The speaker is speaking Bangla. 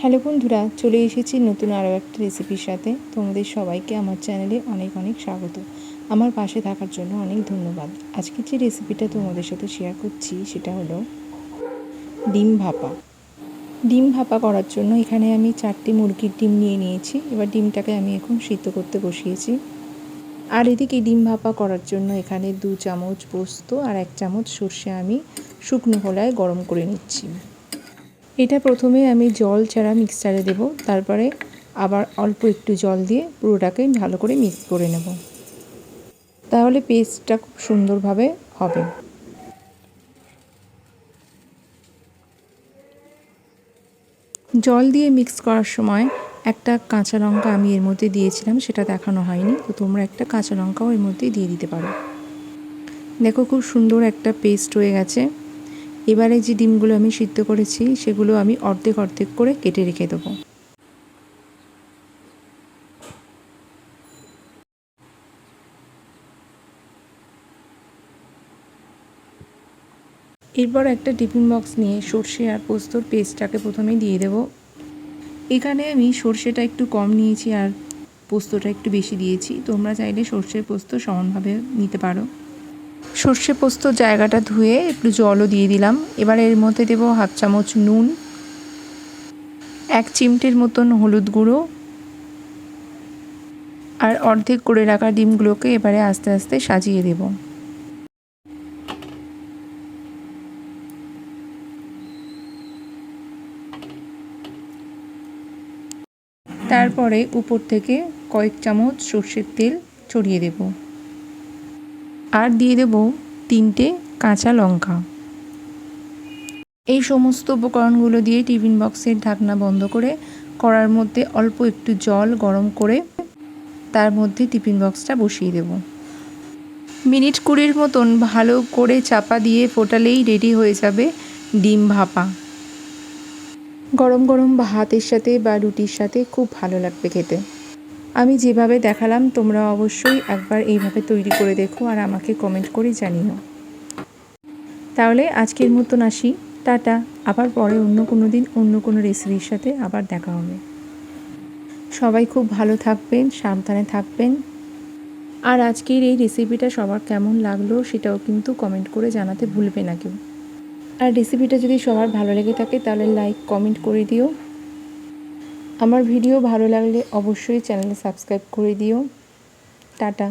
হ্যালো বন্ধুরা, চলে এসেছি নতুন আরও একটা রেসিপির সাথে। তোমাদের সবাইকে আমার চ্যানেলে অনেক অনেক স্বাগত। আমার পাশে থাকার জন্য অনেক ধন্যবাদ। আজকে যে রেসিপিটা তোমাদের সাথে শেয়ার করছি সেটা হলো ডিম ভাপা। ডিম ভাপা করার জন্য এখানে আমি 4টি মুরগির ডিম নিয়ে নিয়েছি। এবার ডিমটাকে আমি এখন সিদ্ধ করতে বসিয়েছি। আর এদিকে ডিম ভাপা করার জন্য এখানে 2 চামচ পোস্ত আর 1 চামচ সর্ষে আমি শুকনো খোলায় গরম করে নিচ্ছি। এটা প্রথমে আমি জল ছাড়া মিক্সচারে দেব, তারপরে আবার অল্প একটু জল দিয়ে পুরোটাকে ভালো করে মিক্স করে নেব, তাহলে পেস্টটা খুব সুন্দরভাবে হবে। জল দিয়ে মিক্স করার সময় একটা কাঁচা লঙ্কা আমি এর মধ্যে দিয়েছিলাম, সেটা দেখানো হয়নি, তো তোমরা একটা কাঁচা লঙ্কাও এর মধ্যে দিয়ে দিতে পারো। দেখো খুব সুন্দর একটা পেস্ট হয়ে গেছে। এবারে যে ডিমগুলো আমি সিদ্ধ করেছি সেগুলো আমি অর্ধেক অর্ধেক করে কেটে রেখে দেবো। এরপর একটা টিফিন বক্স নিয়ে সর্ষে আর পোস্তর পেস্টটাকে প্রথমে দিয়ে দেব। এখানে আমি সর্ষেটা একটু কম নিয়েছি আর পোস্তটা একটু বেশি দিয়েছি, তোমরা চাইলে সর্ষে পোস্ত সমানভাবে নিতে পারো। সর্ষে পোস্তর জায়গাটা ধুয়ে একটু জলও দিয়ে দিলাম। এবার এর মধ্যে দেবো 1/2 চামচ নুন, 1 চিমটের মতন হলুদ গুঁড়ো আর অর্ধেক করে রাখা ডিমগুলোকে এবারে আস্তে আস্তে সাজিয়ে দেবো। তারপরে উপর থেকে কয়েক চামচ সর্ষের তেল ছড়িয়ে দেব আর দিয়ে দেব 3টে কাঁচা লঙ্কা। এই সমস্ত উপকরণগুলো দিয়ে টিফিন বক্সের ঢাকনা বন্ধ করে কড়ার মধ্যে অল্প একটু জল গরম করে তার মধ্যে টিফিন বক্সটা বসিয়ে দেব। মিনিট 20 মতন ভালো করে চাপা দিয়ে ফোটালেই রেডি হয়ে যাবে ডিম ভাপা। গরম গরম ভাতের সাথে বা রুটির সাথে খুব ভালো লাগবে খেতে। আমি যেভাবে দেখালাম তোমরা অবশ্যই একবার এইভাবে তৈরি করে দেখো আর আমাকে কমেন্ট করে জানিও। তাহলে আজকের মতন আসি, টাটা। আবার পরে অন্য কোনো দিন অন্য কোনো রেসিপির সাথে আবার দেখা হবে। সবাই খুব ভালো থাকবেন, সাবধানে থাকবেন। আর আজকের এই রেসিপিটা সবার কেমন লাগলো সেটাও কিন্তু কমেন্ট করে জানাতে ভুলবে না কেউ। আর রেসিপিটা যদি সবার ভালো লেগে থাকে তাহলে লাইক কমেন্ট করে দিও। আমার ভিডিও ভালো লাগলে অবশ্যই চ্যানেলে সাবস্ক্রাইব করে দিও। টাটা।